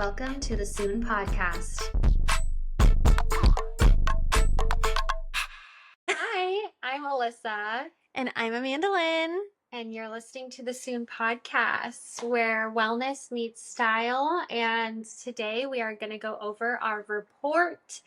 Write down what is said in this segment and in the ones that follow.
Welcome to the Soon Podcast. Hi, I'm Alyssa. And I'm Amandalyn. And you're listening to the Soon Podcast, where wellness meets style. And today we are going to go over our report.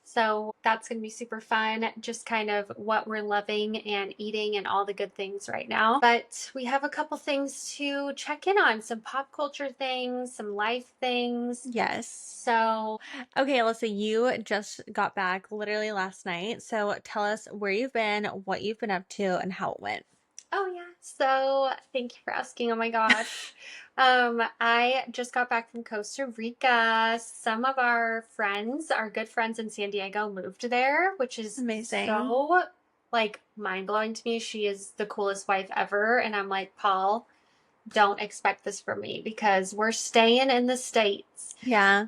So that's going to be super fun, just kind of what we're loving and eating and all the good things right now. But we have a couple things to check in on, some pop culture things, some life things. Yes. So, okay, Alyssa, you just got back literally last night. So tell us where you've been, what you've been up to, and how it went. Oh yeah. So thank you for asking. Oh my gosh. I just got back from Costa Rica. Some of our friends, our good friends in San Diego, moved there, which is amazing. So mind-blowing to me. She is the coolest wife ever. And I'm like, Paul, don't expect this from me because we're staying in the States. Yeah.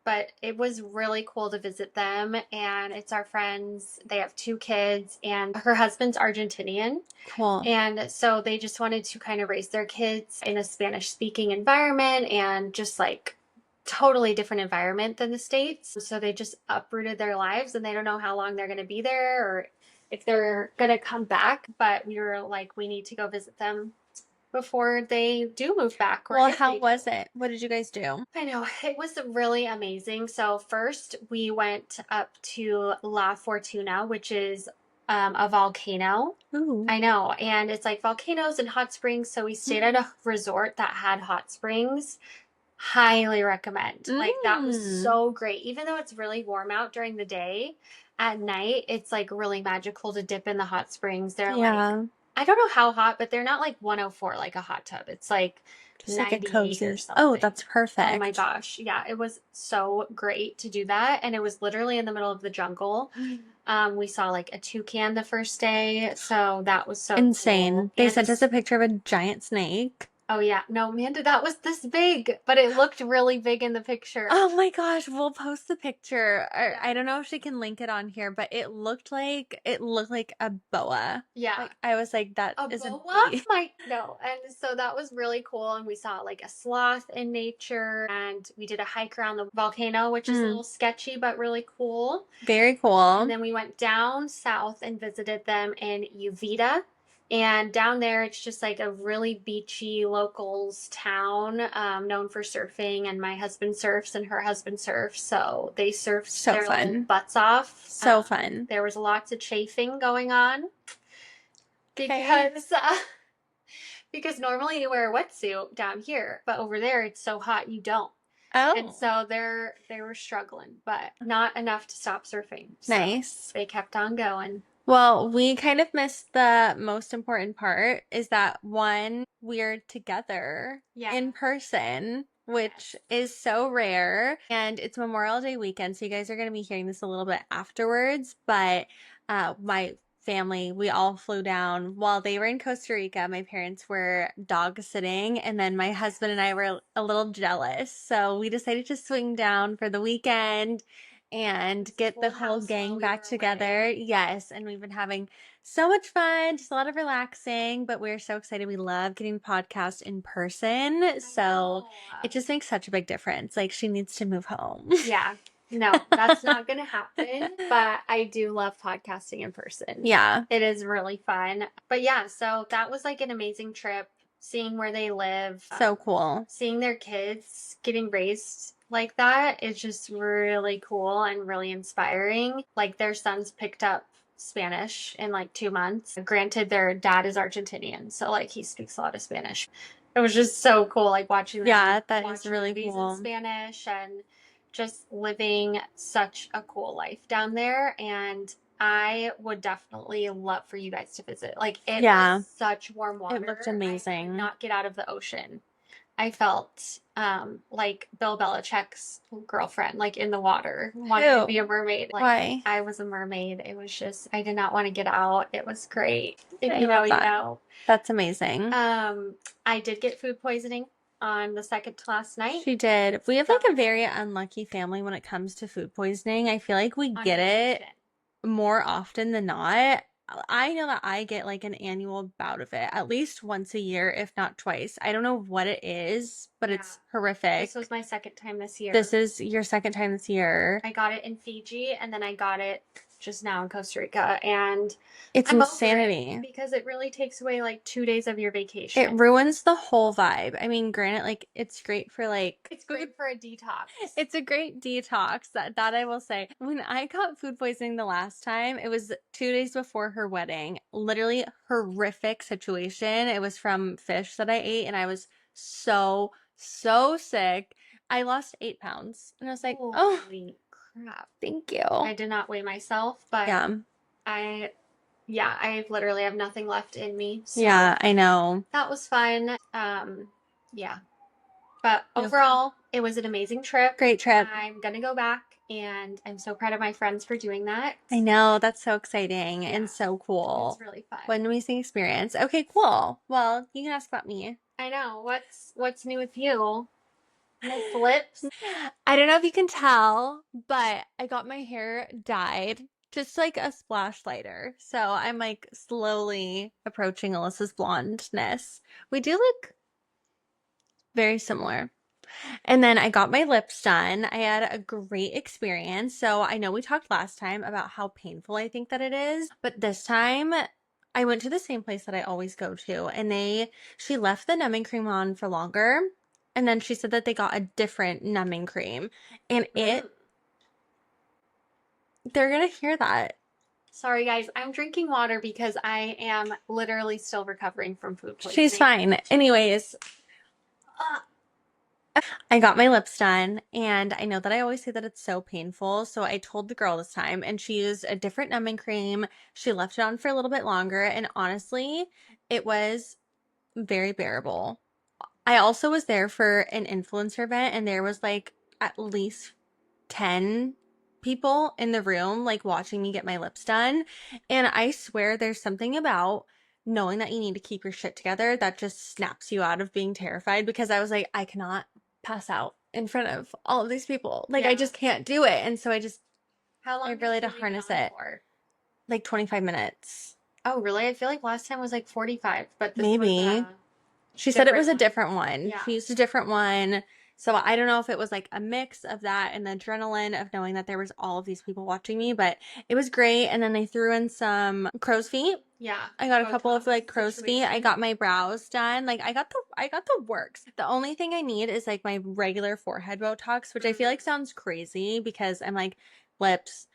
But it was really cool to visit them, and it's our friends. They have 2 kids, and her husband's Argentinian. Cool. And so they just wanted to kind of raise their kids in a Spanish-speaking environment and just like totally different environment than the States. So they just uprooted their lives, and they don't know how long they're going to be there or if they're going to come back. But we were like, we need to go visit them before they do move back. Well, how was it? What did you guys do? I know, it was really amazing. So first we went up to La Fortuna, which is a volcano. Ooh. I know, and it's like volcanoes and hot springs. So we stayed at a resort that had hot springs. Highly recommend. Like that was so great. Even though it's really warm out during the day, at night it's like really magical to dip in the hot springs. They're like, I don't know how hot, but they're not like 104 like a hot tub. It's like just like a cozy or something. Oh, that's perfect. Oh my gosh. Yeah, it was so great to do that. And it was literally in the middle of the jungle. We saw like a toucan the first day. So that was so insane. Cool. They sent us a picture of a giant snake. Oh yeah. No, Amanda, that was this big, but it looked really big in the picture. Oh my gosh, we'll post the picture. I don't know if she can link it on here, but it looked like a boa. Yeah. Like, I was like, that a is boa? a No. And so that was really cool. And we saw like a sloth in nature, and we did a hike around the volcano, which is a little sketchy, but really cool. Very cool. And then we went down south and visited them in Uvita. And down there, it's just like a really beachy locals town, known for surfing. And my husband surfs and her husband surfs. So they surfed their little butts off. So fun. There was lots of chafing going on. Because normally you wear a wetsuit down here, but over there it's so hot you don't. Oh. And so they were struggling, but not enough to stop surfing. So nice. they kept on going. Well, we kind of missed the most important part is that one, we're together in person, which is so rare. And it's Memorial Day weekend, so you guys are going to be hearing this a little bit afterwards. But my family, we all flew down while they were in Costa Rica. My parents were dog sitting, and then my husband and I were a little jealous. So we decided to swing down for the weekend and get the whole gang back together. Yes, and we've been having so much fun, just a lot of relaxing, but we're so excited. We love getting podcasts in person, so it just makes such a big difference. Like, she needs to move home. Yeah. No, that's not going to happen, but I do love podcasting in person. Yeah. It is really fun. But yeah, so that was like an amazing trip, seeing where they live. So cool. Seeing their kids getting raised like that is just really cool and really inspiring. Like, their sons picked up Spanish in like 2 months. Granted, their dad is Argentinian, so like he speaks a lot of Spanish. It was just so cool, like watching them. Yeah, that is really cool. In Spanish and just living such a cool life down there. And I would definitely love for you guys to visit. Like, it was such warm water. It looked amazing. I could not get out of the ocean. I felt like Bill Belichick's girlfriend, like in the water, wanting to be a mermaid. Like, why? I was a mermaid. It was just, I did not want to get out. It was great. If you know. That's amazing. I did get food poisoning on the second to last night. She did. We have like a very unlucky family when it comes to food poisoning. I feel like we get it more often than not. I know that I get like an annual bout of it at least once a year, if not twice. I don't know what it is, but it's horrific. This was my second time this year. This is your second time this year. I got it in Fiji, and then I got it just now in Costa Rica, and it's insanity because it really takes away like 2 days of your vacation. It ruins the whole vibe. I mean, granted, like it's great for like it's great for a detox. It's a great detox. That I will say. When I got food poisoning the last time, it was 2 days before her wedding. Literally horrific situation. It was from fish that I ate, and I was so sick. I lost 8 pounds, and I was like, holy crap! Thank you. I did not weigh myself, but yeah. I literally have nothing left in me. So yeah, I know. That was fun. Yeah. But overall, it was an amazing trip. Great trip. I'm going to go back, and I'm so proud of my friends for doing that. I know. That's so exciting and so cool. It's really fun. What an amazing experience. Okay, cool. Well, you can ask about me. I know. What's new with you? No flips? I don't know if you can tell, but I got my hair dyed just like a splash lighter. So I'm like slowly approaching Alyssa's blondness. We do look very similar. And then I got my lips done. I had a great experience. So I know we talked last time about how painful I think that it is, but this time I went to the same place that I always go to, and she left the numbing cream on for longer. And then she said that they got a different numbing cream, and they're going to hear that. Sorry, guys. I'm drinking water because I am literally still recovering from food poisoning. She's fine. Anyways, I got my lips done, and I know that I always say that it's so painful. So I told the girl this time, and she used a different numbing cream. She left it on for a little bit longer, and honestly, it was very bearable. I also was there for an influencer event, and there was like at least 10 people in the room like watching me get my lips done. And I swear there's something about knowing that you need to keep your shit together that just snaps you out of being terrified, because I was like, I cannot pass out in front of all of these people. Like, I just can't do it. And so how long I really had to harness it for? Like 25 minutes. Oh, really? I feel like last time was like 45, but this maybe. She said it was a different one. Yeah. She used a different one. So I don't know if it was like a mix of that and the adrenaline of knowing that there was all of these people watching me, but it was great. And then they threw in some crow's feet. Yeah. I got a couple of like crow's feet. I got my brows done. Like I got the works. The only thing I need is like my regular forehead Botox, which I feel like sounds crazy because I'm like lips,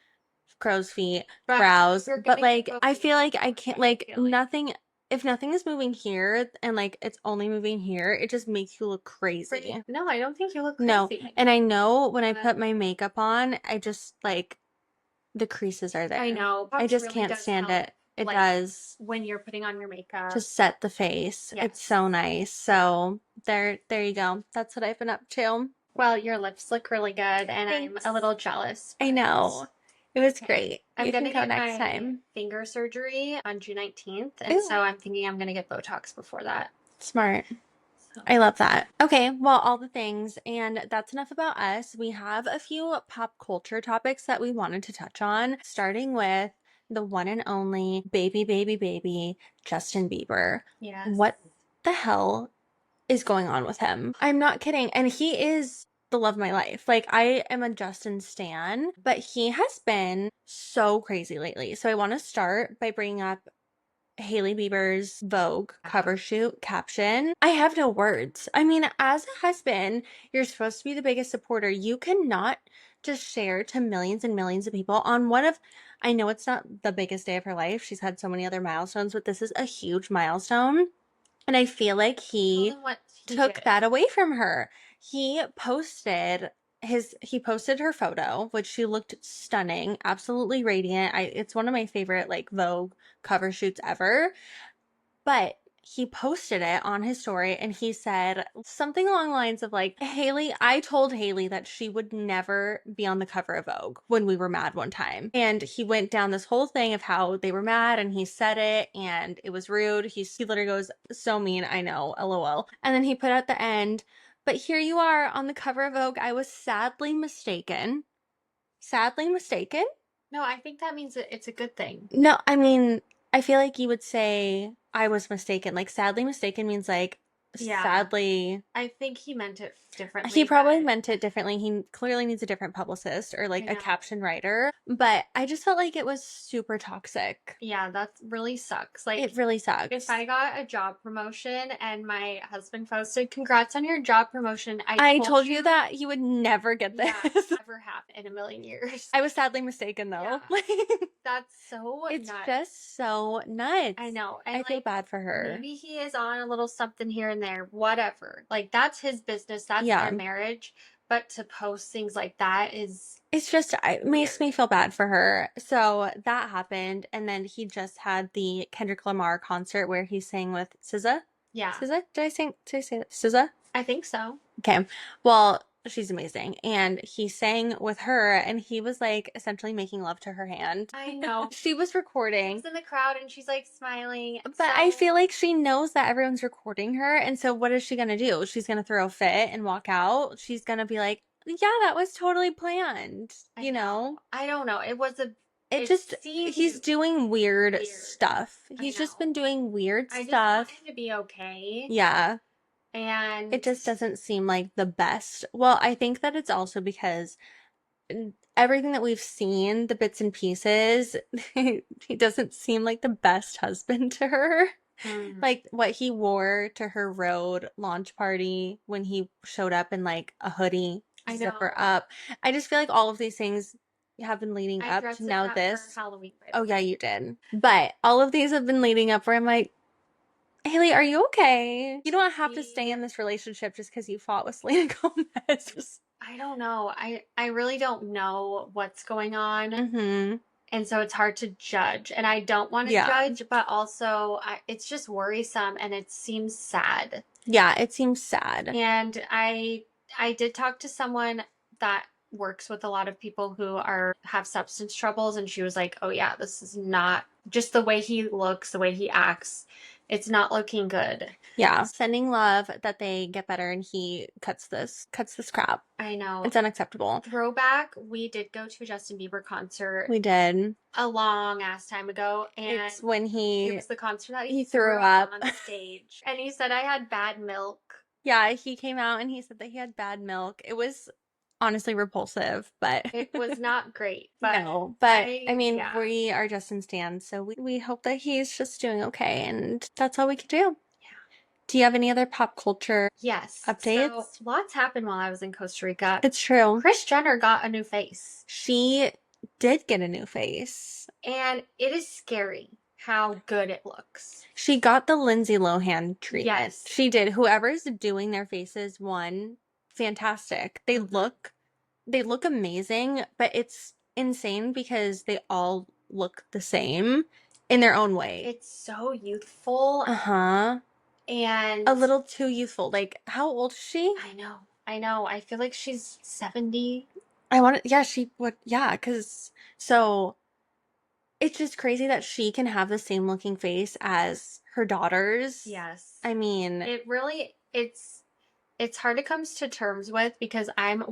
crow's feet, brows, but like I feel like I can't like nothing. If nothing is moving here and like it's only moving here, it just makes you look crazy. No, I don't think you look crazy. No, and I know when I put my makeup on, I just like the creases are there. I know. I just really can't stand it. It like, does when you're putting on your makeup to set the face. Yes. It's so nice. So there you go. That's what I've been up to. Well, your lips look really good, and thanks. I'm a little jealous. I know. It was great. I'm going to go next time. Finger surgery on June 19th. And so I'm thinking I'm going to get Botox before that. Smart. So. I love that. Okay, well, all the things. And that's enough about us. We have a few pop culture topics that we wanted to touch on, starting with the one and only baby Justin Bieber. Yes. What the hell is going on with him? I'm not kidding. And he is the love of my life. Like, I am a Justin stan, but he has been so crazy lately. So I want to start by bringing up Hailey Bieber's Vogue cover shoot caption. I have no words. I mean, as a husband, you're supposed to be the biggest supporter. You cannot just share to millions and millions of people on one of, I know it's not the biggest day of her life. She's had so many other milestones, but this is a huge milestone. And I feel like he took that away from her. He posted her photo, which she looked stunning, absolutely radiant. It's one of my favorite like Vogue cover shoots ever. But he posted it on his story, and he said something along the lines of like, I told Hailey that she would never be on the cover of Vogue when we were mad one time. And he went down this whole thing of how they were mad, and he said it, and it was rude. He literally goes, so mean, I know, LOL. And then he put at the end, but here you are on the cover of Vogue. I was sadly mistaken. Sadly mistaken? No, I think that means that it's a good thing. No, I mean, I feel like you would say I was mistaken. Like sadly mistaken means like sadly. I think he meant it differently. He probably meant it differently. He clearly needs a different publicist or like a caption writer. But I just felt like it was super toxic. Yeah, that really sucks. Like, it really sucks. If I got a job promotion and my husband posted, "Congrats on your job promotion," I told you that you would never get this. Yeah, never happen in a million years. I was sadly mistaken though. Yeah. That's so it's nuts. just so nuts. I know. And I feel bad for her. Maybe he is on a little something here and there, whatever. Like, that's his business, that's their marriage. But to post things like that is, it's just, it makes me feel bad for her. So that happened, and then he just had the Kendrick Lamar concert where he sang with SZA. Yeah. SZA? Did I say that? SZA? I think so. Okay. Well, she's amazing. And he sang with her, and he was like essentially making love to her hand. I know. She was recording. She was in the crowd and she's like smiling. But I feel like she knows that everyone's recording her. And so what is she going to do? She's going to throw a fit and walk out. She's going to be like, yeah, that was totally planned. You know? I don't know. He's doing weird stuff. He's just been doing weird stuff. I just want him to be okay. Yeah. And it just doesn't seem like the best. Well, I think that it's also because everything that we've seen, the bits and pieces, he doesn't seem like the best husband to her. Like what he wore to her road launch party when he showed up in like a hoodie, zipper up. I just feel like all of these things have been leading up to now this. Oh yeah, you did. But all of these have been leading up where I'm like, Haley, are you okay? You don't have to stay in this relationship just because you fought with Selena Gomez. I don't know. I really don't know what's going on. Mm-hmm. And so it's hard to judge. And I don't want to judge, but also it's just worrisome and it seems sad. Yeah, it seems sad. And I did talk to someone that works with a lot of people who have substance troubles, and she was like, "Oh yeah, this is not just the way he looks, the way he acts. It's not looking good." Yeah. Sending love that they get better and he cuts this crap. I know. It's unacceptable. Throwback, we did go to a Justin Bieber concert. We did. A long ass time ago. And it's when it was the concert that he threw up on stage. And he said I had bad milk. Yeah, he came out and he said that he had bad milk. It was honestly repulsive, but it was not great. But no, but I mean, we are Justin stans, so we hope that he's just doing okay, and that's all we can do. Yeah. Do you have any other pop culture updates? So lots happened while I was in Costa Rica. It's true. Kris Jenner got a new face. She did get a new face. And it is scary how good it looks. She got the Lindsay Lohan treatment. Yes. She did. Whoever's doing their faces fantastic. They look amazing, but it's insane because they all look the same in their own way. It's so youthful. Uh-huh. And a little too youthful. Like, how old is she? I know. I feel like she's 70. Because so it's just crazy that she can have the same looking face as her daughters. Yes. I mean, it's hard to come to terms with because I'm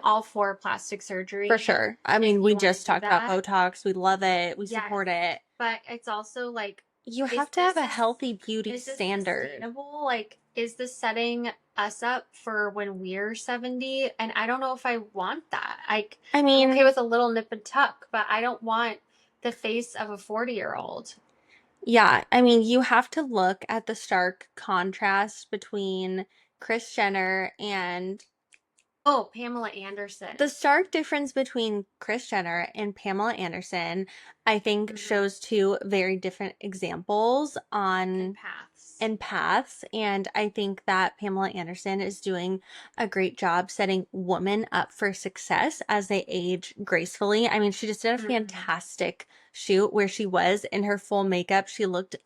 all for plastic surgery. For sure. I mean, we just talked about Botox. We love it. We support it. But it's also like, you have to have a healtty beauty standard. Sustainable? Like, is this setting us up for when we're 70? And I don't know if I want that. I mean, I'm okay with a little nip and tuck, but I don't want the face of a 40-year-old. Yeah, I mean, you have to look at the stark contrast between Kris Jenner and Pamela Anderson. The stark difference between Kris Jenner and Pamela Anderson, I think, shows two very different examples on paths. And I think that Pamela Anderson is doing a great job setting women up for success as they age gracefully. I mean, she just did a fantastic shoot where she was in her full makeup. She looked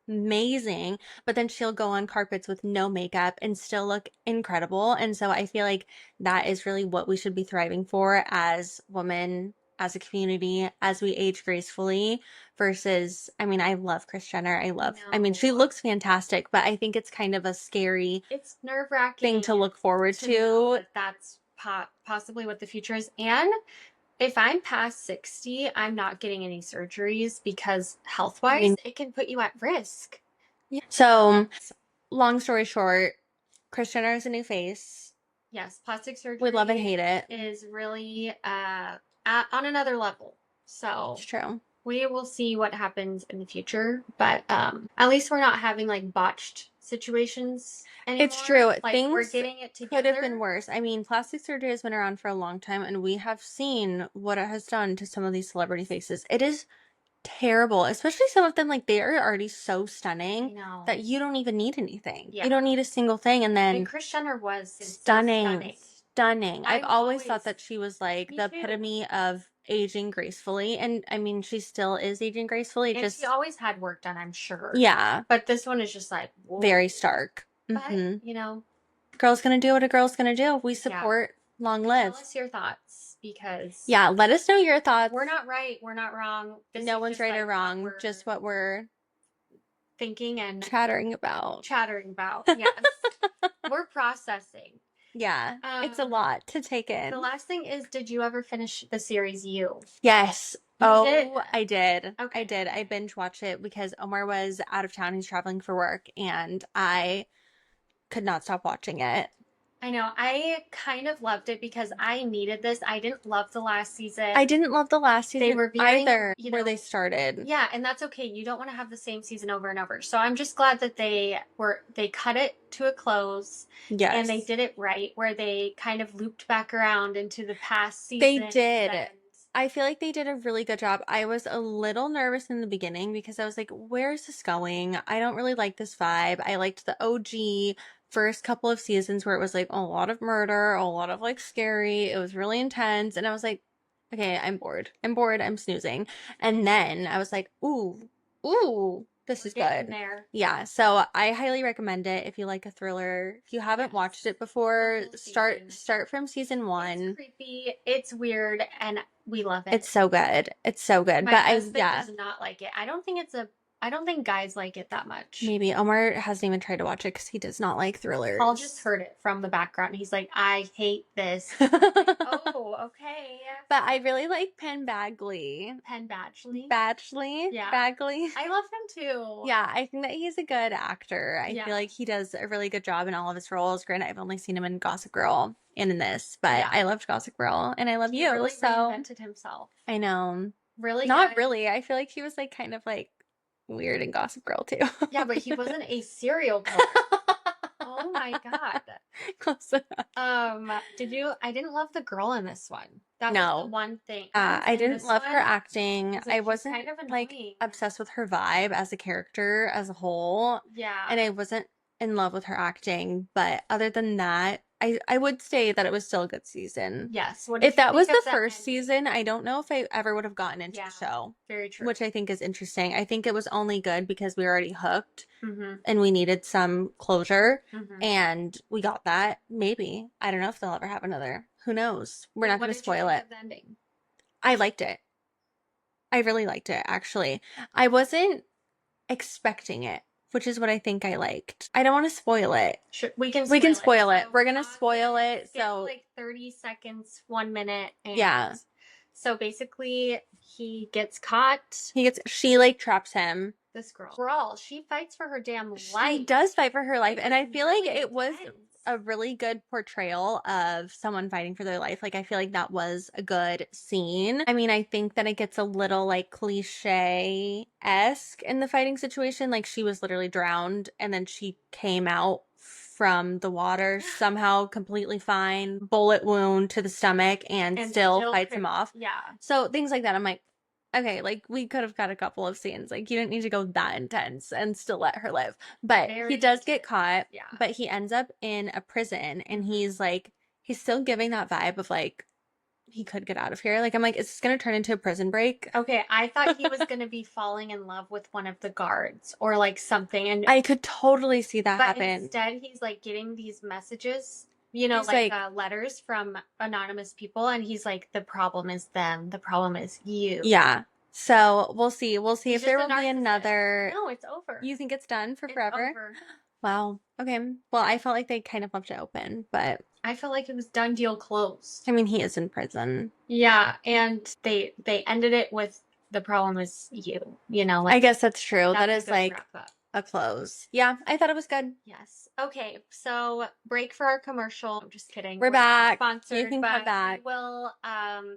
amazing, but then she'll go on carpets with no makeup and still look incredible. And so I feel like that is really what we should be thriving for as women, as a community, as we age gracefully versus, I mean, I love Kris Jenner. I mean, she looks fantastic, but I think it's kind of a scary, it's nerve-wracking thing to look forward to. That's possibly what the future is. And if I'm past 60, I'm not getting any surgeries because health-wise, it can put you at risk. Yeah. So, long story short, Kris Jenner is a new face. Yes, plastic surgery. We love and hate it. Is really on another level. So it's true. We will see what happens in the future, but at least we're not having like botched situations anymore. It's true. Like Things we're getting it together. Could have been worse. I mean, plastic surgery has been around for a long time, and we have seen what it has done to some of these celebrity faces. It is terrible, especially some of them. Like, they are already so stunning that you don't even need anything. Yeah. You don't need a single thing. And then Kris Jenner was stunning. I've always thought that she was like the epitome of aging gracefully, and I mean, she still is aging gracefully. And she always had work done, I'm sure. Yeah, but this one is just like whoa. Very stark. But you know, girl's gonna do what a girl's gonna do. We support long live. Tell us your thoughts, because let us know your thoughts. We're not right, we're not wrong. No one's right or wrong, just what we're thinking and chattering about. Yes. We're processing. Yeah, it's a lot to take in. The last thing is, did you ever finish the series You? Yes. Did? I did. Okay. I did. I binge watched it because Omar was out of town. He's traveling for work, and I could not stop watching it. I know. I kind of loved it because I needed this. I didn't love the last season. I didn't love the last season They were veering, either, where they started. Yeah, and that's okay. You don't want to have the same season over and over. So I'm just glad that they cut it to a close. Yes. And they did it right, where they kind of looped back around into the past season. They did. I feel like they did a really good job. I was a little nervous in the beginning because I was like, where is this going? I don't really like this vibe. I liked the OG first couple of seasons where it was like a lot of murder, a lot of like scary. It was really intense. And I was like, okay, I'm bored. I'm snoozing. And then I was like, ooh, this is good. There. Yeah, so I highly recommend it if you like a thriller. If you haven't watched it before, start from season 1. It's creepy, it's weird, and we love it. It's so good. My husband does not like it. I don't think guys like it that much. Maybe Omar hasn't even tried to watch it because he does not like thrillers. Paul just heard it from the background. He's like, I hate this. Like, oh, okay. But I really like Penn Badgley. Yeah. Badgley. I love him too. Yeah, I think that he's a good actor. I feel like he does a really good job in all of his roles. Granted, I've only seen him in Gossip Girl and in this, but I loved Gossip Girl and I love you. Really reinvented himself. I know. Really? Not really. I feel like he was like kind of like weird in Gossip Girl too. Yeah, but he wasn't a serial killer. Oh my god. Close enough. I didn't love the girl in this one. That was the one thing. I didn't love her acting. I wasn't kind of like obsessed with her vibe as a character as a whole. Yeah. And I wasn't in love with her acting, but other than that, I would say that it was still a good season. Yes. If that was the first season, I don't know if I ever would have gotten into the show. Very true. Which I think is interesting. I think it was only good because we were already hooked and we needed some closure and we got that. Maybe. I don't know if they'll ever have another. Who knows? We're not going to spoil it. I liked it. I really liked it, actually. I wasn't expecting it, which is what I think I liked. I don't want to spoil it. Sure, we can spoil it. We're going to spoil it. So like 30 seconds, 1 minute. And so basically he gets caught. She like traps him. This girl, she fights for her damn life. She does fight for her life. And I feel like it was a really good portrayal of someone fighting for their life. Like, I feel like that was a good scene. I mean, I think that it gets a little like cliche-esque in the fighting situation. Like, she was literally drowned and then she came out from the water somehow completely fine, bullet wound to the stomach, and still fights him off. Yeah. So things like that, I'm like, okay, like we could have got a couple of scenes. Like, you didn't need to go that intense and still let her live. But he does get caught. Yeah. But he ends up in a prison and he's like, he's still giving that vibe of like, he could get out of here. Like, I'm like, is this going to turn into a Prison Break? Okay, I thought he was going to be falling in love with one of the guards or like something. And I could totally see that happen. Instead, he's like getting these messages, you know, like letters from anonymous people. And he's like, the problem is them. The problem is you. Yeah. So we'll see. We'll see if there will be another. No, it's over. You think it's done for forever? Over. Wow. Okay. Well, I felt like they kind of left it open, but I felt like it was done deal closed. I mean, he is in prison. Yeah, and they ended it with the problem is you. I guess that's true. That That's is a good like wrap up. a close. Yeah, I thought it was good. Yes. Okay, so break for our commercial. I'm just kidding. We're We're not back. You sponsored, can come but back. we will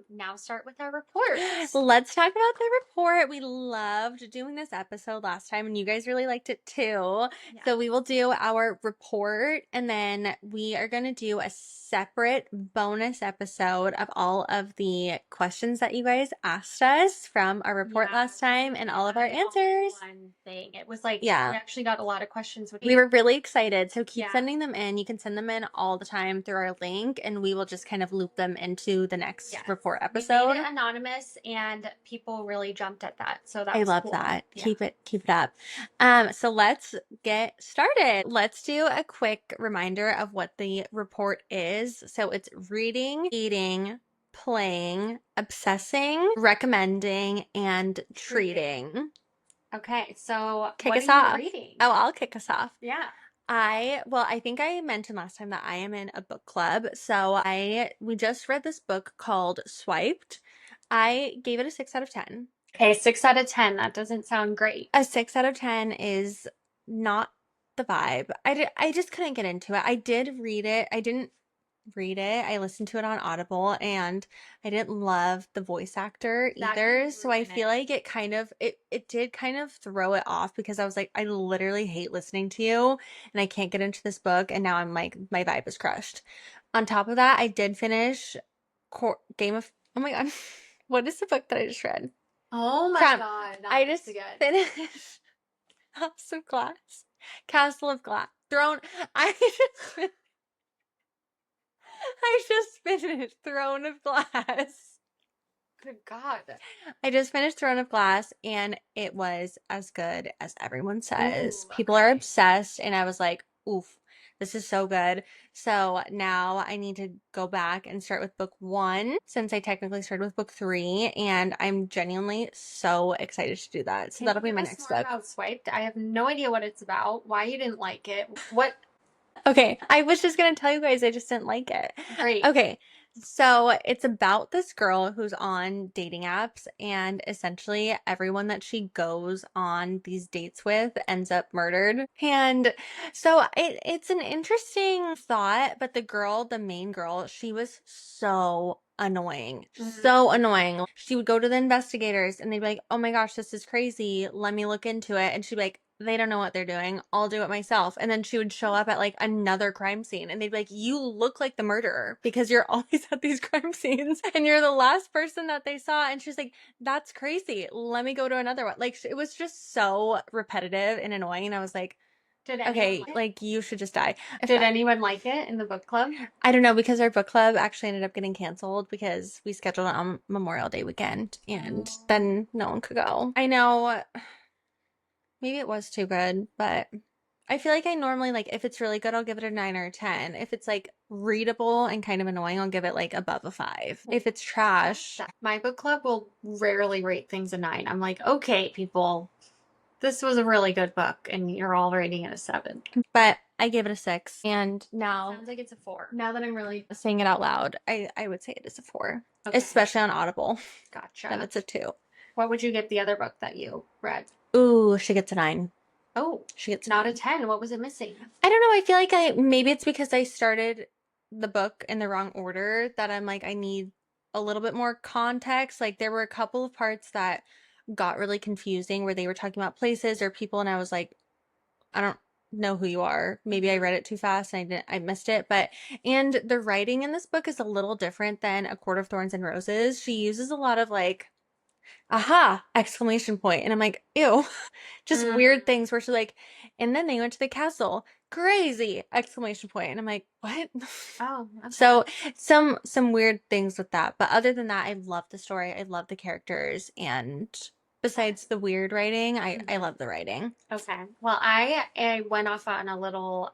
now start with our reports. Let's talk about the report. We loved doing this episode last time, and you guys really liked it too. Yeah. So we will do our report, and then we are going to do a separate bonus episode of all of the questions that you guys asked us from our report last time and all of our answers. One thing. It was like, Yeah. we actually got a lot of questions. We were really excited. So keep Yeah. sending them in. You can send them in all the time through our link, and we will just kind of loop them into the next Yes. report We episode. made it anonymous, and people really jumped at that. So that I was love cool. that. Yeah. Keep it up. So let's get started. Let's do a quick reminder of what the report is. So it's reading, eating, playing, obsessing, recommending, and treating. Okay, so Kick what us are you off. reading? Oh, I'll kick us off. Yeah. I think I mentioned last time that I am in a book club. So we just read this book called Swiped. I gave it a 6 out of 10. Okay, 6 out of 10. That doesn't sound great. A 6 out of 10 is not the vibe. I just couldn't get into it. I did read it. I didn't read it. I listened to it on Audible, and I didn't love the voice actor either. So I feel like it did kind of throw it off, because I was like, I literally hate listening to you and I can't get into this book, and now I'm like, my vibe is crushed. On top of that, I did finish Game of Oh my god. What is the book that I just read? Oh my Crap. god. I just finished House of Glass. Castle of Glass. Throne. I just I just finished Throne of Glass. Good God. I just finished Throne of Glass, and it was as good as everyone says. Ooh, People are obsessed, and I was like, oof, this is so good. So now I need to go back and start with book 1, since I technically started with book 3, and I'm genuinely so excited to do that. So that'll be my next book. About Swiped. I have no idea what it's about, why you didn't like it. What? Okay, I was just gonna tell you guys I just didn't like it. Great. Okay, so it's about this girl who's on dating apps, and essentially everyone that she goes on these dates with ends up murdered. And so it's an interesting thought, but the main girl, she was so annoying. So annoying. She would go to the investigators, and they'd be like, oh my gosh, this is crazy. Let me look into it. And she'd be like, they don't know what they're doing. I'll do it myself. And then she would show up at like another crime scene, and they'd be like, you look like the murderer because you're always at these crime scenes and you're the last person that they saw. And she's like, that's crazy. Let me go to another one. Like, it was just so repetitive and annoying. And I was like, okay, like, you should just die. Did anyone like it in the book club? I don't know, because our book club actually ended up getting canceled because we scheduled it on Memorial Day weekend, and then no one could go. I know. Maybe it was too good, but I feel like I normally, like, if it's really good, I'll give it a 9 or a 10. If it's like readable and kind of annoying, I'll give it like above a 5. If it's trash. My book club will rarely rate things a 9. I'm like, okay, people, this was a really good book, and you're all rating it a 7. But I gave it a 6. And now, sounds like it's a 4. Now that I'm really saying it out loud, I would say it is a 4. Okay. Especially on Audible. Gotcha. Then it's a 2. What would you give the other book that you read? Ooh, she gets a 9. Oh, she gets not a 10. What was it missing? I don't know. I feel like maybe it's because I started the book in the wrong order, that I'm like, I need a little bit more context. Like, there were a couple of parts that got really confusing where they were talking about places or people, and I was like, I don't know who you are. Maybe I read it too fast and I missed it. And the writing in this book is a little different than A Court of Thorns and Roses. She uses a lot of like, aha, exclamation point. And I'm like, ew, just weird things where she's like, and then they went to the castle. Crazy, exclamation point. And I'm like, what? Oh, okay. So some weird things with that. But other than that, I love the story. I love the characters. And besides the weird writing, I love the writing. Okay. Well, I went off on a little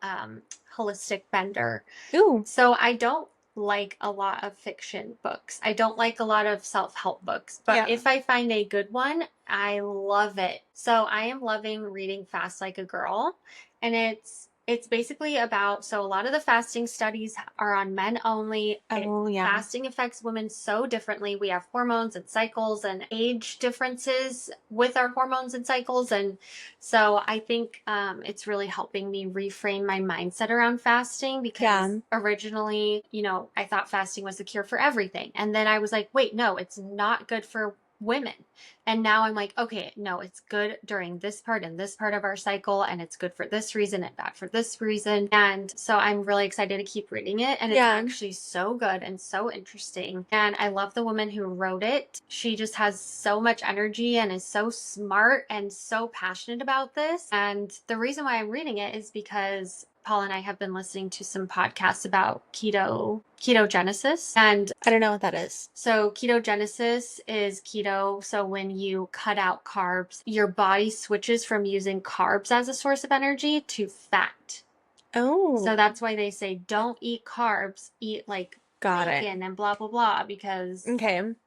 holistic bender. Ooh. So I don't like a lot of fiction books. I don't like a lot of self-help books. But if I find a good one, I love it. So I am loving reading Fast Like a Girl. And it's It's basically about, so a lot of the fasting studies are on men only. Oh, yeah. Fasting affects women so differently. We have hormones and cycles and age differences with our hormones and cycles. And so I think it's really helping me reframe my mindset around fasting because originally, I thought fasting was the cure for everything. And then I was like, wait, no, it's not good for women. And now I'm like, okay, no, it's good during this part and this part of our cycle, and it's good for this reason and bad for this reason. And so I'm really excited to keep reading it. And it's actually so good and so interesting. And I love the woman who wrote it. She just has so much energy and is so smart and so passionate about this. And the reason why I'm reading it is because Paul and I have been listening to some podcasts about ketogenesis. And I don't know what that is. So ketogenesis is keto. So when you cut out carbs, your body switches from using carbs as a source of energy to fat. Oh. So that's why they say don't eat carbs, eat like bacon and blah, blah, blah, because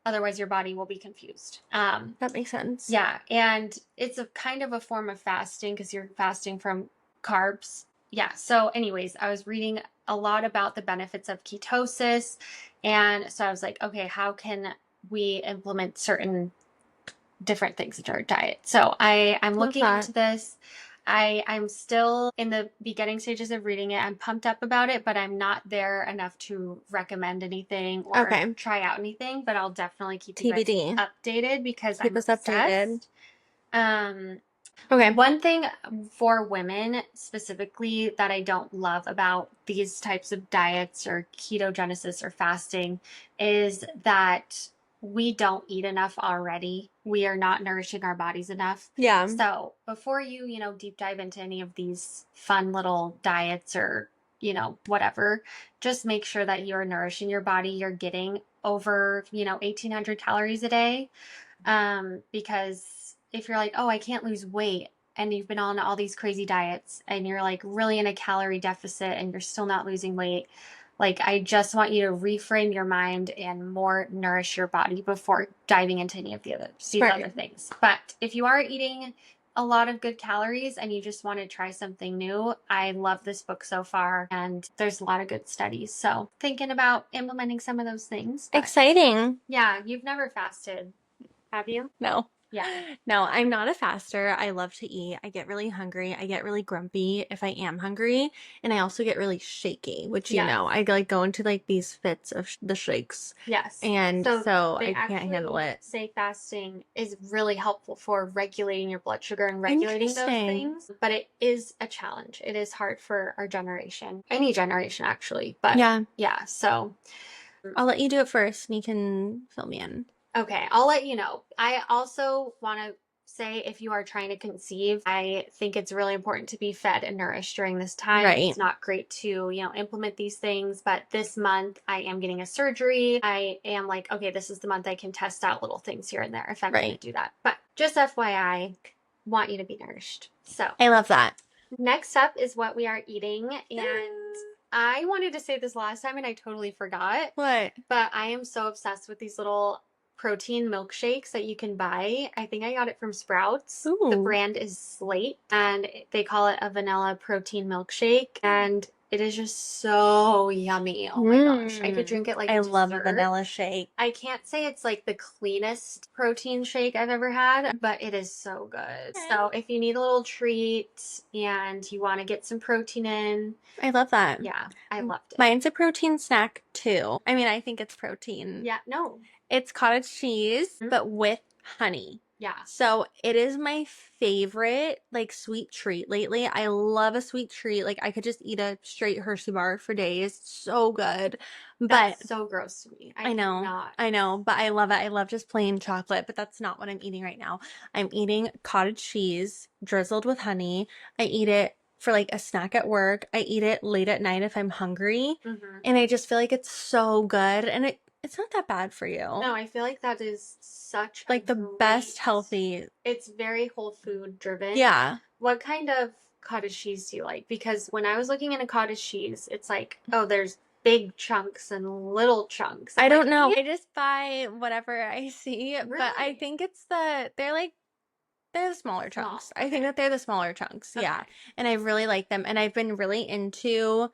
otherwise your body will be confused. That makes sense. Yeah. And it's a kind of a form of fasting because you're fasting from carbs. Yeah. So anyways, I was reading a lot about the benefits of ketosis. And so I was like, okay, how can we implement certain different things into our diet? So I'm looking into this. I'm still in the beginning stages of reading it. I'm pumped up about it, but I'm not there enough to recommend anything or try out anything. But I'll definitely keep you guys updated because I'm obsessed. One thing for women specifically that I don't love about these types of diets or ketogenesis or fasting is that we don't eat enough already. We are not nourishing our bodies enough. Yeah. So before you, deep dive into any of these fun little diets or, whatever, just make sure that you're nourishing your body. You're getting over, 1,800 calories a day. Because if you're like, oh, I can't lose weight, and you've been on all these crazy diets and you're like really in a calorie deficit and you're still not losing weight, like I just want you to reframe your mind and more nourish your body before diving into any of these other things. But if you are eating a lot of good calories and you just want to try something new, I love this book so far and there's a lot of good studies. So thinking about implementing some of those things. Exciting. Yeah, you've never fasted, have you? No. Yeah. No, I'm not a faster. I love to eat. I get really hungry. I get really grumpy if I am hungry. And I also get really shaky, which, I like go into like these fits of the shakes. Yes. And so I can't handle it. Say fasting is really helpful for regulating your blood sugar and regulating those things. But it is a challenge. It is hard for our generation. Any generation, actually. But yeah. So I'll let you do it first and you can fill me in. Okay, I'll let you know. I also want to say if you are trying to conceive, I think it's really important to be fed and nourished during this time. Right. It's not great to, implement these things, but this month I am getting a surgery. I am like, okay, this is the month I can test out little things here and there if I'm going to do that. But just FYI, want you to be nourished. So I love that. Next up is what we are eating, and I wanted to say this last time and I totally forgot. What? But I am so obsessed with these little protein milkshakes that you can buy. I think I got it from Sprouts. Ooh. The brand is Slate and they call it a vanilla protein milkshake. And it is just so yummy. Oh my gosh. I could drink it like dessert. Love a vanilla shake. I can't say it's like the cleanest protein shake I've ever had, but it is so good. Okay. So if you need a little treat and you want to get some protein in. I love that. Yeah, I loved it. Mine's a protein snack too. I mean, I think it's protein. Yeah, no. It's cottage cheese, but with honey. Yeah. So it is my favorite, like, sweet treat lately. I love a sweet treat. Like, I could just eat a straight Hershey bar for days. So good. That's so gross to me. I know, but I love it. I love just plain chocolate, but that's not what I'm eating right now. I'm eating cottage cheese drizzled with honey. I eat it for like a snack at work. I eat it late at night if I'm hungry. And I just feel like it's so good. And it's not that bad for you. No, I feel like that is such like the best healthy. It's very whole food driven. Yeah. What kind of cottage cheese do you like? Because when I was looking into cottage cheese, it's like, oh, there's big chunks and little chunks. I don't know. I just buy whatever I see, but I think they're like They're the smaller chunks. I think that they're the smaller chunks. Okay. Yeah. And I really like them. And I've been really into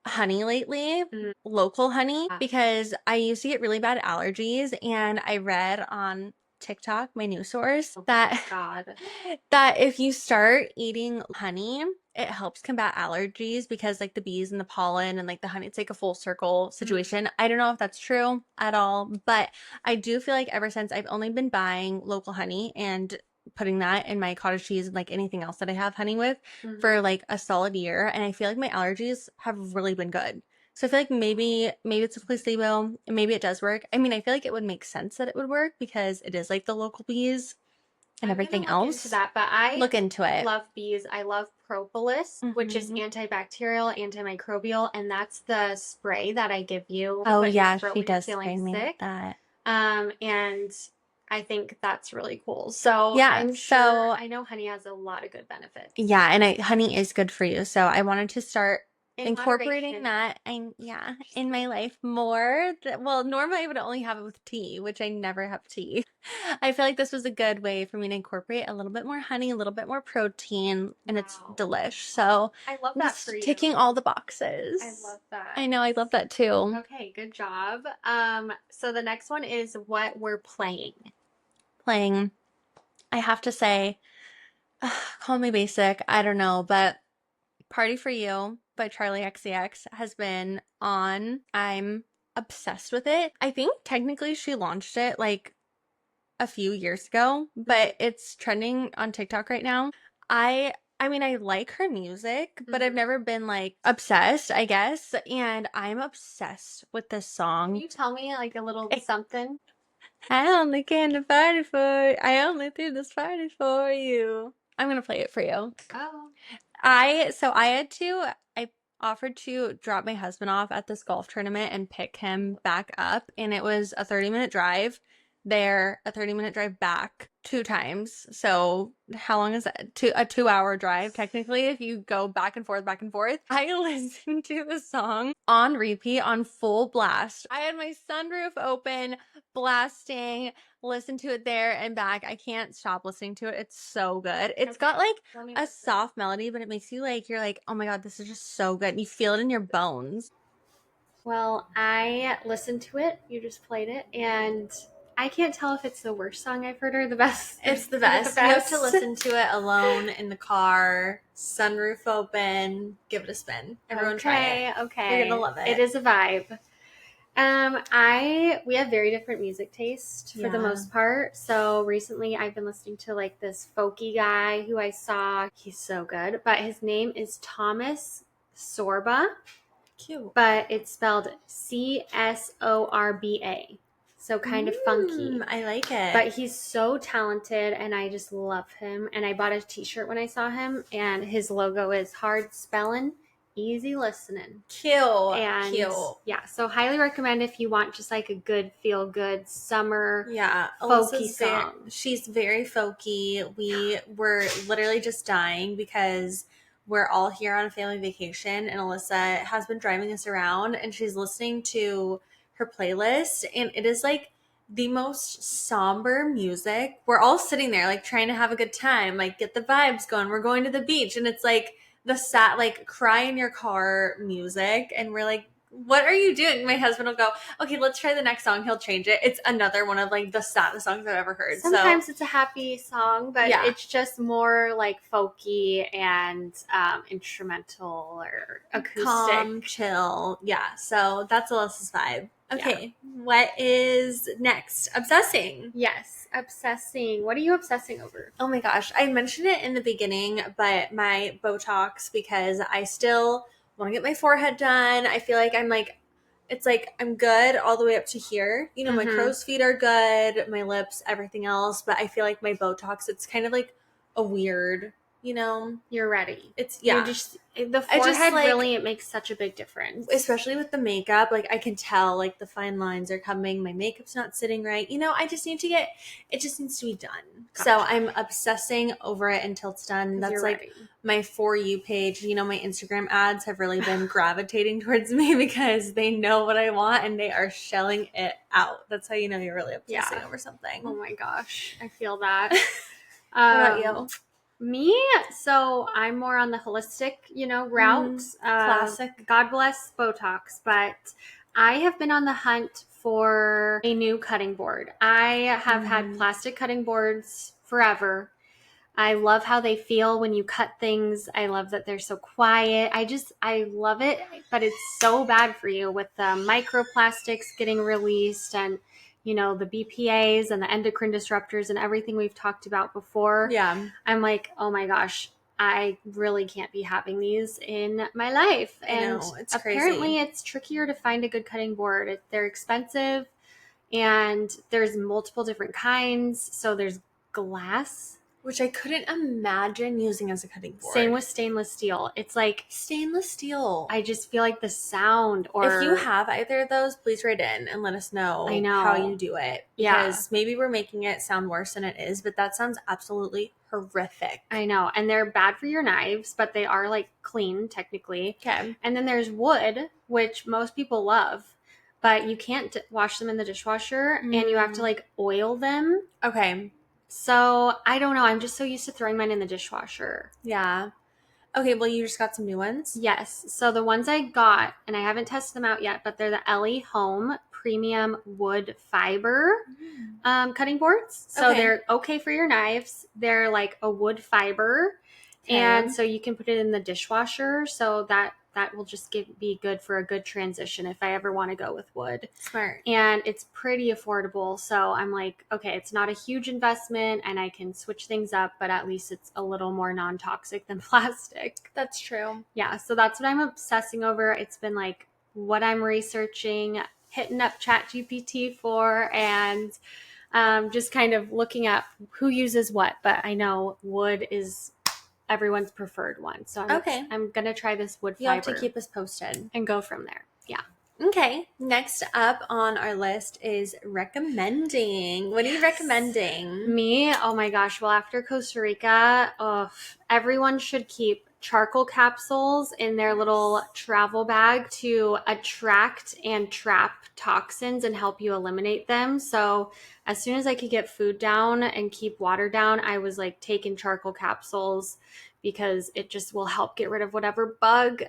honey lately, local honey, because I used to get really bad allergies. And I read on TikTok, my news source, that if you start eating honey, it helps combat allergies because like the bees and the pollen and like the honey, it's like a full circle situation. I don't know if that's true at all, but I do feel like ever since I've only been buying local honey and putting that in my cottage cheese and like anything else that I have honey with for like a solid year, and I feel like my allergies have really been good. So I feel like maybe it's a placebo, and maybe it does work. I mean, I feel like it would make sense that it would work because it is like the local bees and everything else. Into that, but I look into it. Love bees. I love propolis, which is antibacterial, antimicrobial, and that's the spray that I give you. Oh yeah, she does spray me with that. And I think that's really cool. So yeah, I'm sure I know honey has a lot of good benefits. Yeah, and honey is good for you. So I wanted to start incorporating that in my life more. Well, normally I would only have it with tea, which I never have tea. I feel like this was a good way for me to incorporate a little bit more honey, a little bit more protein, and it's delish. So I love that for you. Ticking all the boxes. I love that. I know, I love that too. Okay, good job. So the next one is what we're playing. I have to say, call me basic, I don't know, but Party for You by Charlie XCX has been on. I'm obsessed with it. I think technically she launched it like a few years ago, but it's trending on TikTok right now. I mean, I like her music, but I've never been like obsessed, I guess. And I'm obsessed with this song. Can you tell me like a little something? I only came to party for you. I only threw this party for you. I'm gonna play it for you. Oh. I offered to drop my husband off at this golf tournament and pick him back up, and it was a 30-minute drive there, a 30-minute drive back 2 times. So how long is that? A 2-hour drive technically if you go back and forth, back and forth. I listened to the song on repeat on full blast. I had my sunroof open, blasting, listen to it there and back. I can't stop listening to it. It's so good. It's got like a soft melody, but it makes you like, you're like, oh my God, this is just so good. And you feel it in your bones. Well, I listened to it. You just played it. And I can't tell if it's the worst song I've heard or the best. It's the best. You have to listen to it alone in the car, sunroof open, give it a spin. Everyone try it. Okay. You're gonna love it. It is a vibe. We have very different music taste for the most part. So recently I've been listening to like this folky guy who I saw. He's so good, but his name is Thomas Sorba. Cute. But it's spelled Csorba. So kind of funky. I like it. But he's so talented and I just love him. And I bought a t-shirt when I saw him and his logo is hard spelling, easy listening. Cute. Yeah, so highly recommend if you want just like a good feel good summer folky song. She's very folky. We were literally just dying because we're all here on a family vacation and Alyssa has been driving us around and she's listening to her playlist and it is like the most somber music. We're all sitting there like trying to have a good time, like get the vibes going. We're going to the beach and it's like the sad like cry in your car music and we're like, what are you doing? My husband will go, okay, let's try the next song. He'll change it. It's another one of like the saddest songs I've ever heard. Sometimes it's a happy song, but it's just more like folky and instrumental or acoustic. Calm, chill. Yeah. So that's Alyssa's vibe. Okay. Yeah. What is next? Obsessing. Yes. Obsessing. What are you obsessing over? Oh my gosh. I mentioned it in the beginning, but my Botox, because I still want to get my forehead done. I feel like it's like I'm good all the way up to here. You know, my crow's feet are good, my lips, everything else. But I feel like my Botox, it's kind of like a weird, you know. You're ready. It's, yeah. You're just, the forehead really, it makes such a big difference. Especially with the makeup. Like I can tell like the fine lines are coming. My makeup's not sitting right. You know, it just needs to be done. Gotcha. So I'm obsessing over it until it's done. That's like ready. My For You page. You know, my Instagram ads have really been gravitating towards me because they know what I want and they are shelling it out. That's how you know you're really obsessing over something. Oh my gosh. I feel that. What about you? Me, so I'm more on the holistic, route. Classic. God bless Botox, but I have been on the hunt for a new cutting board. I have had plastic cutting boards forever. I love how they feel when you cut things. I love that they're so quiet. I love it, but it's so bad for you with the microplastics getting released and, the BPAs and the endocrine disruptors and everything we've talked about before. Yeah. I'm like, oh my gosh, I really can't be having these in my life. I know, it's apparently crazy. it's trickier to find a good cutting board. They're expensive and there's multiple different kinds. So there's glass, which I couldn't imagine using as a cutting board. Same with stainless steel. It's like stainless steel. I just feel like the sound if you have either of those, please write in and let us know how you do it. Because maybe we're making it sound worse than it is, but that sounds absolutely horrific. I know. And they're bad for your knives, but they are like clean technically. Okay. And then there's wood, which most people love, but you can't wash them in the dishwasher and you have to like oil them. Okay. So I don't know. I'm just so used to throwing mine in the dishwasher. Yeah. Okay, well, you just got some new ones? Yes. So the ones I got, and I haven't tested them out yet, but they're the Ellie Home Premium Wood Fiber cutting boards. So they're okay for your knives. They're like a wood fiber. And so you can put it in the dishwasher. So that will just be good for a good transition if I ever want to go with wood. Smart. And it's pretty affordable. So I'm like, okay, it's not a huge investment and I can switch things up, but at least it's a little more non-toxic than plastic. That's true. Yeah. So that's what I'm obsessing over. It's been like what I'm researching, hitting up ChatGPT for, and just kind of looking at who uses what. But I know wood is everyone's preferred one. So I'm going to try this wood fiber. You have to keep us posted. And go from there. Yeah. Okay. Next up on our list is recommending. What are you recommending? Me? Oh my gosh. Well, after Costa Rica, everyone should keep charcoal capsules in their little travel bag to attract and trap toxins and help you eliminate them. So as soon as I could get food down and keep water down, I was like taking charcoal capsules because it just will help get rid of whatever bug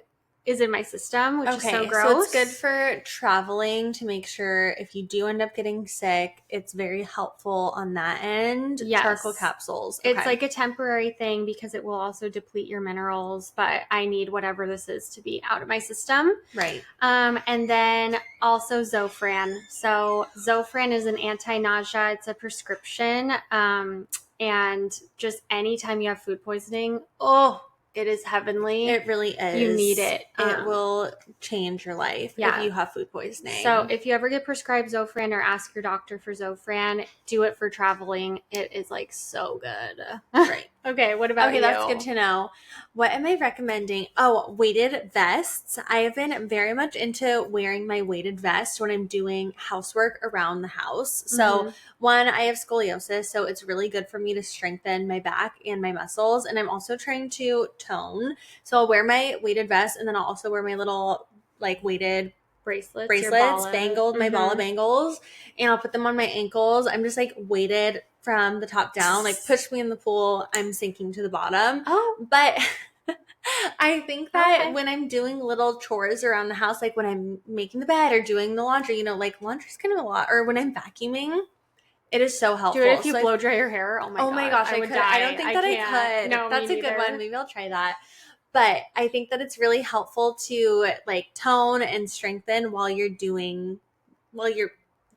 is in my system, which is so gross. So it's good for traveling to make sure if you do end up getting sick, it's very helpful on that end. Yes. Charcoal capsules. It's like a temporary thing because it will also deplete your minerals, but I need whatever this is to be out of my system. Right. And then also Zofran. So Zofran is an anti-nausea. It's a prescription. And just anytime you have food poisoning, it is heavenly. It really is. You need it. It will change your life if you have food poisoning. So if you ever get prescribed Zofran or ask your doctor for Zofran, do it for traveling. It is like so good. Right. Okay, what about you? Okay, that's good to know. What am I recommending? Oh, weighted vests. I have been very much into wearing my weighted vest when I'm doing housework around the house. So one, I have scoliosis, so it's really good for me to strengthen my back and my muscles. And I'm also trying to tone. So I'll wear my weighted vest and then I'll also wear my little like weighted bracelets, bangled, my bala bangles, and I'll put them on my ankles. I'm just like weighted from the top down, like push me in the pool, I'm sinking to the bottom. But I think that when I'm doing little chores around the house, like when I'm making the bed or doing the laundry, like laundry's kind of a lot, or when I'm vacuuming, it is so helpful. Do it if you blow dry your hair. Oh my gosh, I would die. I don't think I could. No, that's a good one. Maybe I'll try that. But I think that it's really helpful to like tone and strengthen while you're doing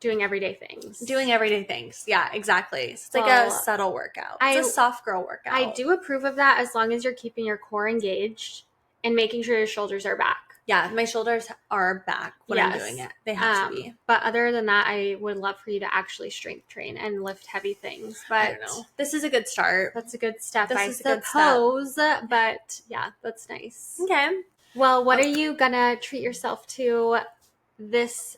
everyday things. Yeah, exactly. So it's like a subtle workout. It's a soft girl workout. I do approve of that as long as you're keeping your core engaged and making sure your shoulders are back. Yeah, my shoulders are back when I'm doing it. They have to be. But other than that, I would love for you to actually strength train and lift heavy things. But I don't know. This is a good start. That's a good step, I suppose. But yeah, that's nice. Okay. Well, what are you going to treat yourself to this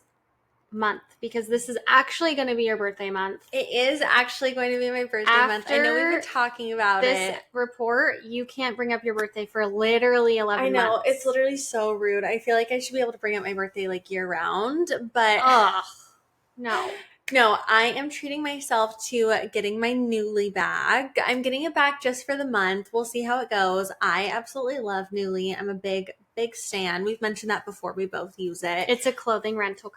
month? Because this is actually going to be your birthday month. It is actually going to be my birthday month. I know we've been talking about this report. You can't bring up your birthday for literally 11 months. I know. It's literally so rude. I feel like I should be able to bring up my birthday like year round, but no. No, I am treating myself to getting my Nuuly bag. I'm getting it back just for the month. We'll see how it goes. I absolutely love Nuuly. I'm a big stan. We've mentioned that before. We both use it. It's a clothing rental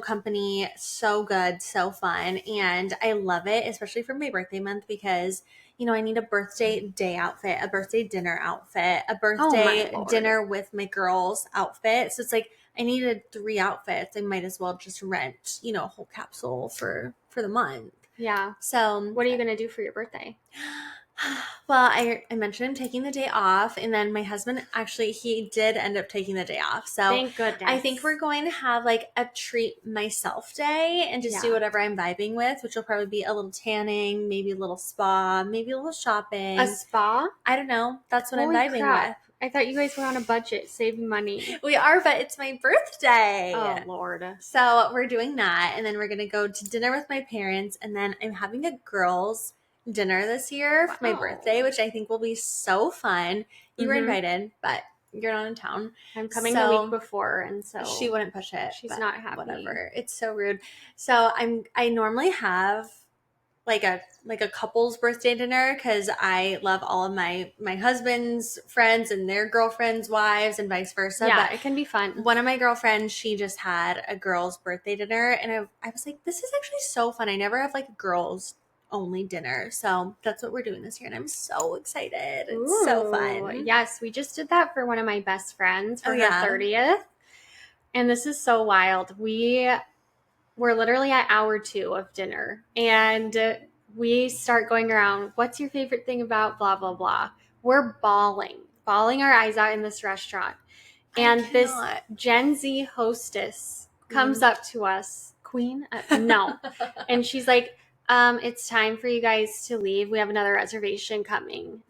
company. So good, so fun. And I love it, especially for my birthday month because, you know, I need a birthday day outfit, a birthday dinner outfit, a birthday dinner with my girls outfit. So it's like, I needed 3 outfits. I might as well just rent, you know, a whole capsule for the month. Yeah. So what are you going to do for your birthday? Well, I mentioned him taking the day off, and then my husband actually, he did end up taking the day off. So thank goodness. I think we're going to have like a treat myself day and just do whatever I'm vibing with, which will probably be a little tanning, maybe a little spa, maybe a little shopping. A spa? I don't know. That's what I'm vibing with. I thought you guys were on a budget, saving money. We are, but it's my birthday. Oh, Lord. So we're doing that, and then we're going to go to dinner with my parents, and then I'm having a girls' dinner this year for my birthday, which I think will be so fun. You were invited, but you're not in town. I'm coming the week before, and so she wouldn't push it. She's not happy. Whatever. It's so rude. So I normally have like a couple's birthday dinner because I love all of my husband's friends and their girlfriends' wives and vice versa. Yeah, but it can be fun. One of my girlfriends, she just had a girls' birthday dinner, and I was like, this is actually so fun. I never have like a girls' only dinner, so that's what we're doing this year, and I'm so excited. It's so fun. Yes, we just did that for one of my best friends for her 30th, and this is so wild. We're literally at hour 2 of dinner, and we start going around, what's your favorite thing about blah, blah, blah. We're bawling our eyes out in this restaurant. And this Gen Z hostess comes up to us, Queen? No. And she's like, it's time for you guys to leave. We have another reservation coming.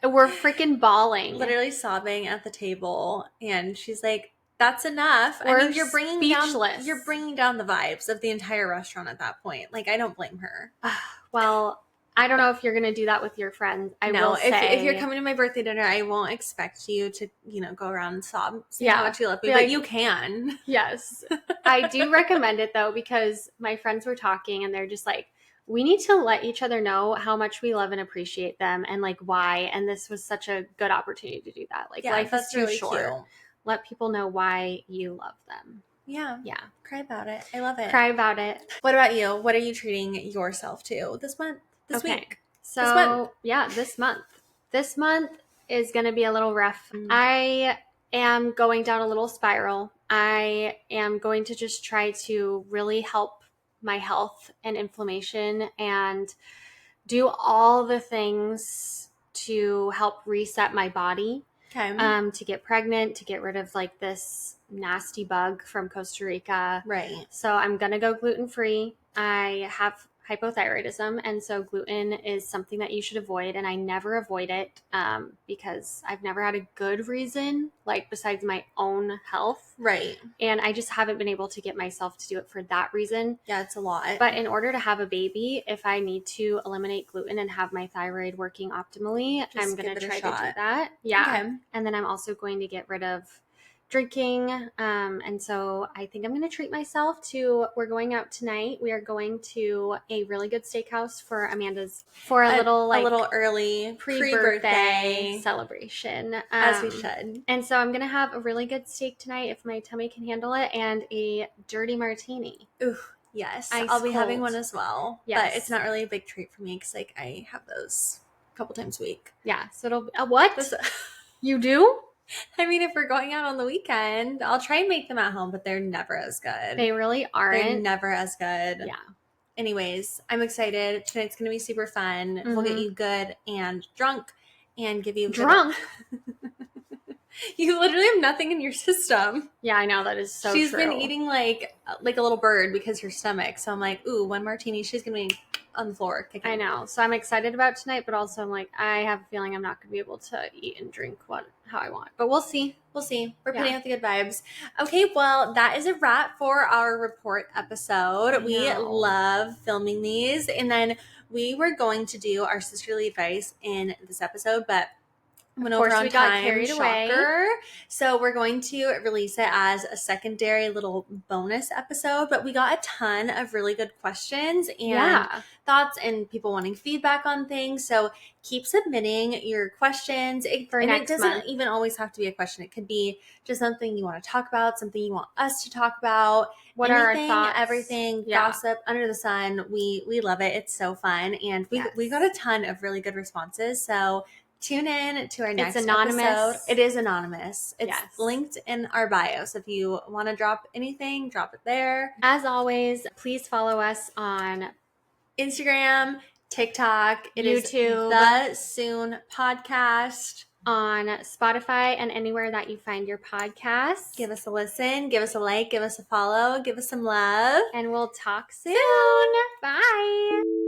We're freaking bawling. Literally sobbing at the table. And she's like, that's enough. I mean, you're bringing down the vibes of the entire restaurant at that point. Like, I don't blame her. Well, I don't know if you're going to do that with your friends. I will say. If you're coming to my birthday dinner, I won't expect you to, you know, go around and sob, say how much you love me, but you can. Yes. I do recommend it, though, because my friends were talking, and they're just like, we need to let each other know how much we love and appreciate them and, like, why. And this was such a good opportunity to do that. Like, life is too short. Cute. Let people know why you love them. Yeah. Yeah. Cry about it. I love it. Cry about it. What about you? What are you treating yourself to this month? This week? So, this month. This month is going to be a little rough. I am going down a little spiral. I am going to just try to really help my health and inflammation and do all the things to help reset my body. Okay. To get pregnant, to get rid of like this nasty bug from Costa Rica. Right. So I'm going to go gluten-free. I have hypothyroidism, and so gluten is something that you should avoid, and I never avoid it because I've never had a good reason, like besides my own health. Right. And I just haven't been able to get myself to do it for that reason. Yeah, it's a lot. But in order to have a baby, if I need to eliminate gluten and have my thyroid working optimally, I'm going to try to do that. Yeah. Okay. And then I'm also going to get rid of drinking. And so I think I'm going to treat myself we're going out tonight. We are going to a really good steakhouse for Amanda's, for a little early pre-birthday celebration. As we should. And so I'm going to have a really good steak tonight if my tummy can handle it, and a dirty martini. Ooh, yes. I'll be having one as well. Yes. But it's not really a big treat for me because like I have those a couple times a week. Yeah. So it'll be what? You do? I mean, if we're going out on the weekend, I'll try and make them at home, but they're never as good. They really aren't. They're never as good. Yeah. Anyways, I'm excited. Tonight's going to be super fun. Mm-hmm. We'll get you good and drunk and give you... Drunk? You literally have nothing in your system. Yeah, I know. That is so She's true. Been eating like a little bird because her stomach. So I'm like, ooh, one martini. She's going to be on the floor kicking. I know. So I'm excited about tonight, but also I'm like, I have a feeling I'm not going to be able to eat and drink how I want. But we'll see. We'll see. We're putting out the good vibes. Okay, well, that is a wrap for our report episode. We love filming these. And then we were going to do our sisterly advice in this episode, but went over on time, shocker. So we're going to release it as a secondary little bonus episode, but we got a ton of really good questions and thoughts and people wanting feedback on things. So keep submitting your questions. It doesn't even always have to be a question. It could be just something you want to talk about, something you want us to talk about. What anything, are our thoughts? Everything, gossip under the sun. We love it. It's so fun. And we got a ton of really good responses. So tune in to our next episode. It is anonymous. It's linked in our bio. So if you want to drop anything, drop it there. As always, please follow us on Instagram, TikTok, YouTube, The Soon Podcast, on Spotify and anywhere that you find your podcasts. Give us a listen, give us a like, give us a follow, give us some love. And we'll talk soon. Bye.